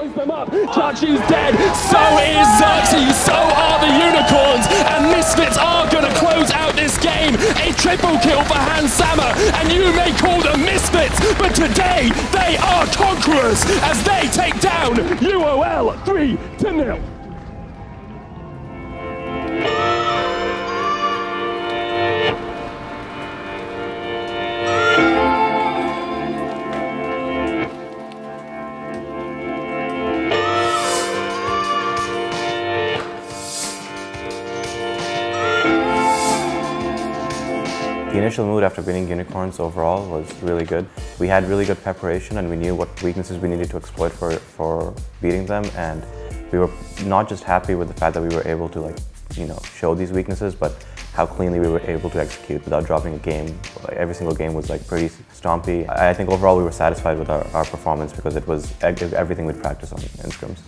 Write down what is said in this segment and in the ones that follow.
blows them up. Chachi's dead, so is Xerxes, so are the Unicorns, and Misfits are going to close out this game. A triple kill for Hansama, and you may call them Misfits, but today they are conquerors as they take down UOL 3-0. The initial mood after winning Unicorns overall was really good. We had really good preparation and we knew what weaknesses we needed to exploit for beating them, and we were not just happy with the fact that we were able to show these weaknesses, but how cleanly we were able to execute without dropping a game. Every single game was pretty stompy. I think overall we were satisfied with our performance because it was everything we'd practice on in scrims.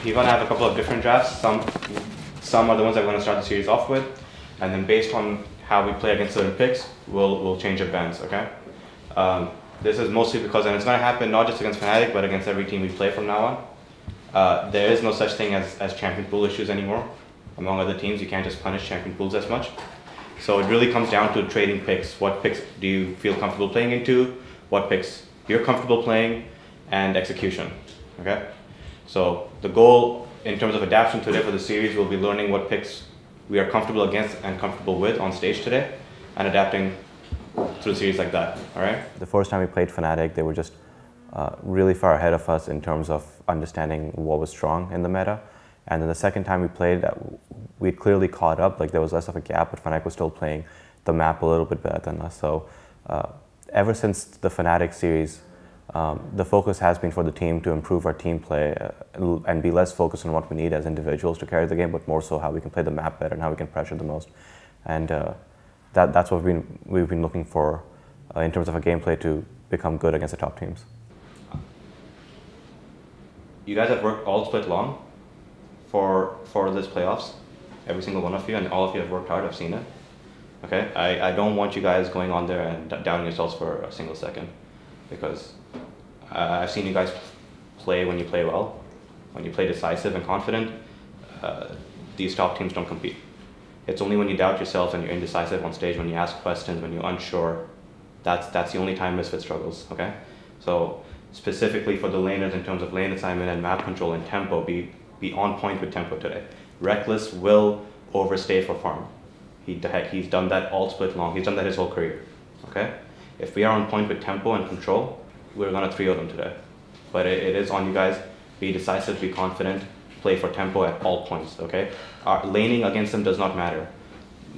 You're going to have a couple of different drafts. Some are the ones I'm going to start the series off with, and then based on how we play against certain picks, we'll change up bands, okay? This is mostly because, and it's going to happen not just against Fnatic, but against every team we play from now on. There is no such thing as champion pool issues anymore. Among other teams, you can't just punish champion pools as much. So it really comes down to trading picks. What picks do you feel comfortable playing into? What picks you're comfortable playing? And execution, okay? So the goal in terms of adaptation today for the series will be learning what picks we are comfortable against and comfortable with on stage today, and adapting through the series like that, all right? The first time we played Fnatic, they were just really far ahead of us in terms of understanding what was strong in the meta. And then the second time we played, we'd clearly caught up, there was less of a gap, but Fnatic was still playing the map a little bit better than us. So ever since the Fnatic series, the focus has been for the team to improve our team play and be less focused on what we need as individuals to carry the game, but more so how we can play the map better and how we can pressure the most. And that's what we've been looking for in terms of a gameplay to become good against the top teams. You guys have worked all split long for this playoffs, every single one of you, and all of you have worked hard. I've seen it. Okay, I don't want you guys going on there and downing yourselves for a single second, because I've seen you guys play when you play well, when you play decisive and confident. These top teams don't compete. It's only when you doubt yourself and you're indecisive on stage, when you ask questions, when you're unsure, that's the only time Misfit struggles, okay? So specifically for the laners in terms of lane assignment and map control and tempo, be on point with tempo today. Reckless will overstay for farm. He's done that all split long. He's done that his whole career, okay? If we are on point with tempo and control, we're going to 3-0 them today. But it is on you guys. Be decisive, be confident, play for tempo at all points, okay? Our laning against them does not matter.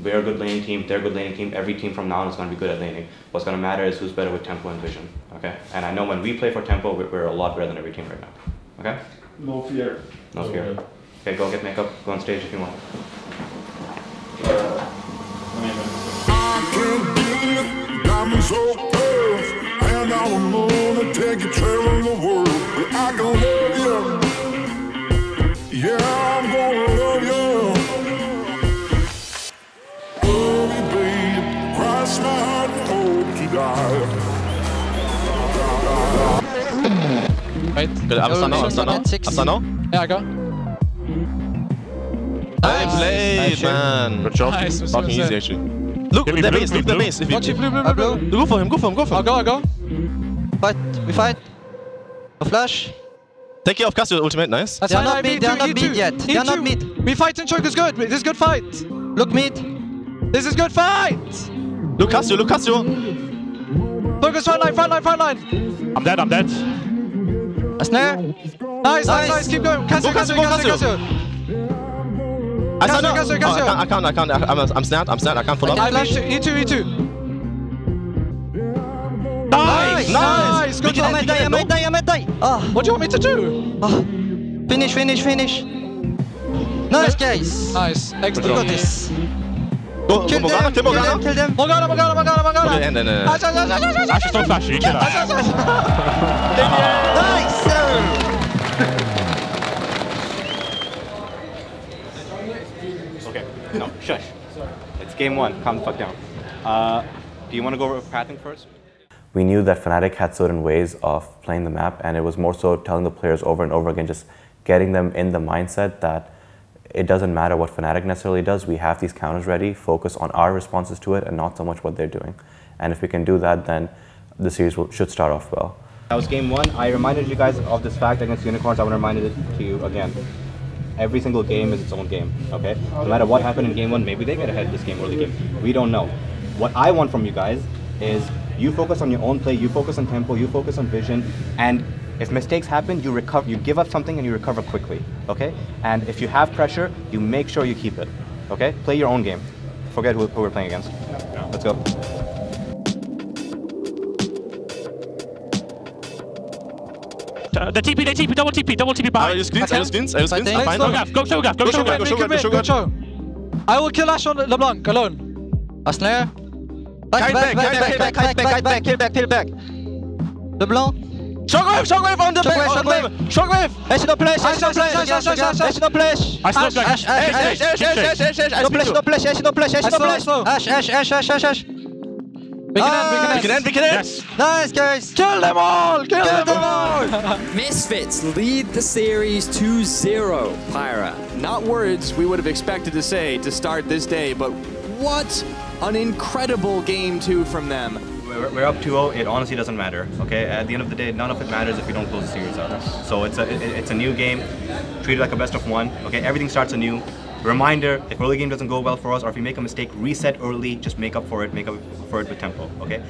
We're a good laning team, they're a good laning team. Every team from now on is going to be good at laning. What's going to matter is who's better with tempo and vision, okay? And I know when we play for tempo, we're a lot better than every team right now, okay? No fear. No fear. Okay, go get makeup, go on stage if you want. And I don't know to take you traveling the world. I can love you. Yeah, I'm gonna love you. Love you, babe. Cross my heart and hope to die. Wait. Good, I'm stun now. Yeah, I go. Nice play, man. Good job. Nice. Fucking easy, actually. Look at the base, look at the base. Watch it, blue. Go for him, go for him, go for him. I'll go. Fight, we fight. A flash. Take care of Cassio's ultimate, nice. They're not mid yet. They're not mid. We fight and choke is good. This is good fight. Look mid. This is good fight. Look Cassio. Focus front line. I'm dead. A snare. Nice. Keep going. Cassio. Cassio. I can't. I'm snapped. I can't follow up. E2. Nice. Good job. I might die. What do you want me to do? Finish. Nice, guys. Nice. Excellent. We got this. Go, kill Morgana. Kill them. Morgana. Okay, and then... Ash is not flash, you kill Ash. Nice! Okay, no, shush. It's game one, calm the fuck down. Do you want to go over pathing first? we knew that Fnatic had certain ways of playing the map, and it was more so telling the players over and over again, just getting them in the mindset that it doesn't matter what Fnatic necessarily does, we have these counters ready, focus on our responses to it and not so much what they're doing. And if we can do that, then the series should start off well. That was game one. I reminded you guys of this fact against Unicorns. I want to remind it to you again. Every single game is its own game, okay? No matter what happened in game one, maybe they get ahead this game or the game. We don't know. What I want from you guys is you focus on your own play, you focus on tempo, you focus on vision, and if mistakes happen, you recover, you give up something and you recover quickly, okay? And if you have pressure, you make sure you keep it, okay? Play your own game. Forget who we're playing against. Let's go. The TP, double TP behind. I use screens. Fine. Go show gap. I will kill Ash on LeBlanc alone. A snare. Back, kill back. LeBlanc. Shockwave on the back. Shockwave. Ash no flash. Ash no flash. Ash. We can end. Yes. Nice, guys. Kill them all. Misfits lead the series 2-0. Pyra. Not words we would have expected to say to start this day, but what an incredible game 2 from them. We're up 2-0. It honestly doesn't matter. Okay. At the end of the day, none of it matters if we don't close the series out. So it's a new game. Treat it like a best of one. Okay. Everything starts anew. Reminder: if early game doesn't go well for us, or if we make a mistake, reset early. Just make up for it. Make up for it with tempo. Okay.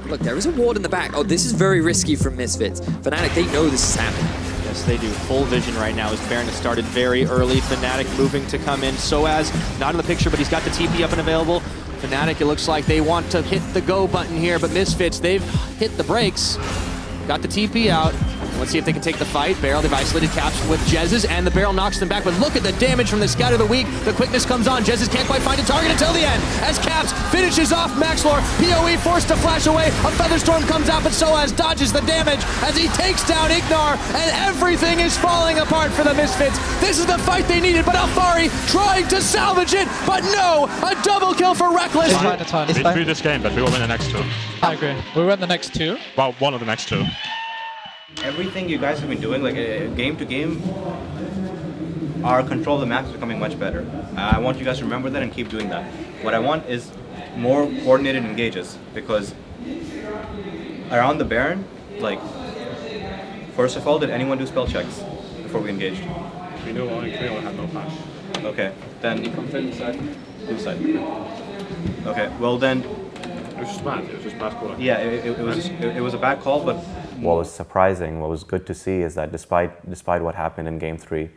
Look, there is a ward in the back. Oh, this is very risky from Misfits. Fnatic, they know this is happening. Yes, they do. Full vision right now as Baron has started very early. Fnatic moving to come in. Soaz not in the picture, but he's got the TP up and available. Fnatic, it looks like they want to hit the go button here, but Misfits, they've hit the brakes. Got the TP out. Let's see if they can take the fight. Barrel, they've isolated Caps with Jezzes, and the Barrel knocks them back. But look at the damage from the Scout of the Week. The quickness comes on. Jezzes can't quite find a target until the end. As Caps finishes off Maxlore. PoE forced to flash away. A Featherstorm comes out, but Soaz dodges the damage as he takes down Ignar, and everything is falling apart for the Misfits. This is the fight they needed, but Alfari trying to salvage it, but no! A double kill for Reckless. We drew this game, but we will win the next 2. I agree. We win the next 2. Well, one of the next 2. Everything you guys have been doing, like game to game, our control of the map is becoming much better. I want you guys to remember that and keep doing that. What I want is more coordinated engages, because around the Baron, like, first of all, did anyone do spell checks before we engaged? We knew only Creo had no flash. Okay, then... He comes inside. Inside. Okay, well then... It was just bad. It was just bad call. Yeah, it was a bad call, but... What was surprising, what was good to see is that despite what happened in game 3,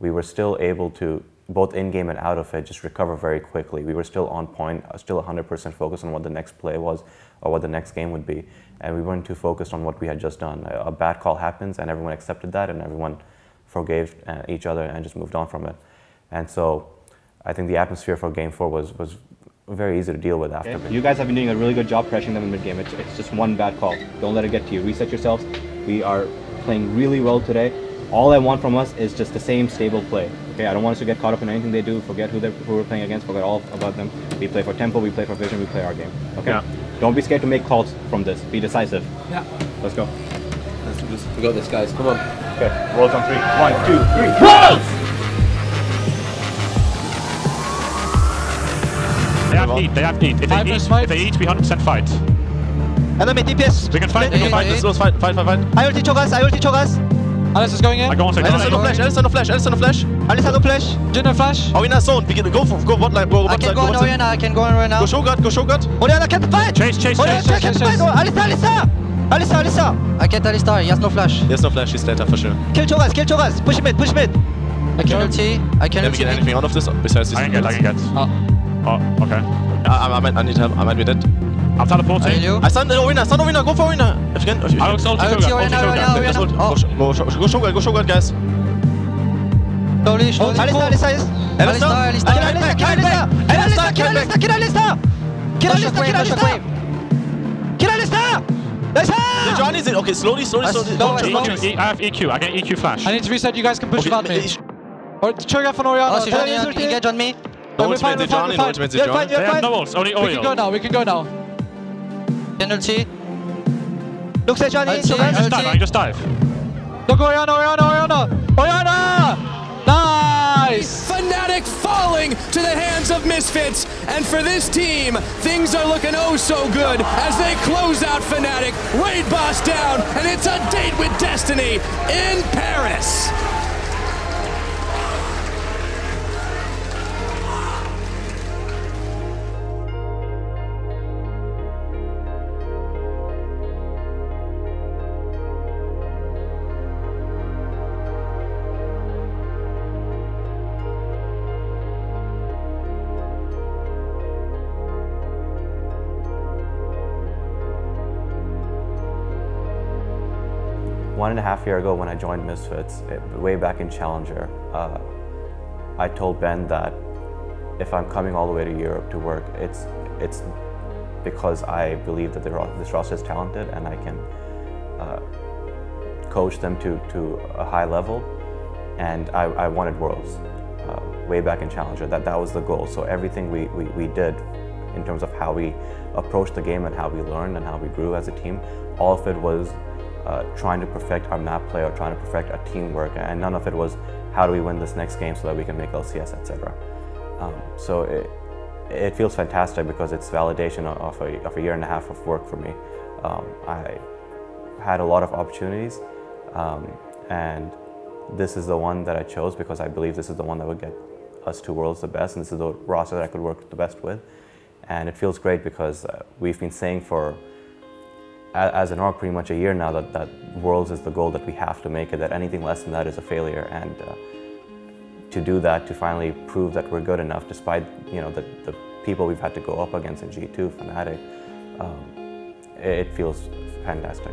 we were still able to, both in-game and out of it, just recover very quickly. We were still on point, still 100% focused on what the next play was or what the next game would be. And we weren't too focused on what we had just done. A bad call happens and everyone accepted that and everyone forgave each other and just moved on from it. And so I think the atmosphere for game 4 was very easy to deal with after. You guys have been doing a really good job pressuring them in mid-game. It's just one bad call. Don't let it get to you. Reset yourselves. We are playing really well today. All I want from us is just the same stable play. Okay, I don't want us to get caught up in anything they do. Forget who we're playing against. Forget all about them. We play for tempo. We play for vision. We play our game. Okay. Yeah. Don't be scared to make calls from this. Be decisive. Yeah. Let's go. Let's do this. We got this, guys. Come on. Okay. Rolls on 3. 1, 2, 3. Rolls! They have need. If they eat, we 100% fight. Enemy DPS. We can fight. Let's fight. I ulti choke us. Alice is going in. I go on side. Alice no flash. Alice no flash. Alice no flash. Jin flash. Are we in a zone? Go bot line. Go bot side. I can go on right now. Go show guard. Oriana can't fight. Chase. Alisa. I can't Alistar. He has no flash. He has no flash. He's later for sure. Kill Chogas. Push mid. I can ulti. Can we get anything out of this besides this? I can get. Oh, okay. I need help. I might be dead. I'm teleporting. I stand Arena. Go for Arena. If you can. I will ulti Go show guard, guys. Slowly. Alisa. Kill Alista! Johnny's in. Okay, slowly. I have EQ. I get EQ flash. I need to reset. You guys can push without me. Or trigger from Oriana. Engage on me. No ultimate Johnny, no ultimate Johnny. They have no ults, only oil. We can go now, we can go now. Penalty. Looks at Johnny. Just dive. Look, Oriana! Nice! Fnatic falling to the hands of Misfits, and for this team, things are looking oh so good as they close out Fnatic, raid boss down, and it's a date with destiny in Paris. One and a half years ago when I joined Misfits, way back in Challenger, I told Ben that if I'm coming all the way to Europe to work, it's because I believe that this roster is talented and I can coach them to a high level, and I wanted Worlds way back in Challenger. That was the goal. So everything we did in terms of how we approached the game and how we learned and how we grew as a team, all of it was trying to perfect our map play or trying to perfect our teamwork, and none of it was how do we win this next game so that we can make LCS, etc. So it feels fantastic because it's validation of a year and a half of work for me. I had a lot of opportunities, and this is the one that I chose because I believe this is the one that would get us to Worlds the best, and this is the roster that I could work the best with. And it feels great because we've been saying for as an org pretty much a year now that Worlds is the goal that we have to make it, that anything less than that is a failure, and to do that, to finally prove that we're good enough despite the people we've had to go up against in G2, Fnatic, it feels fantastic.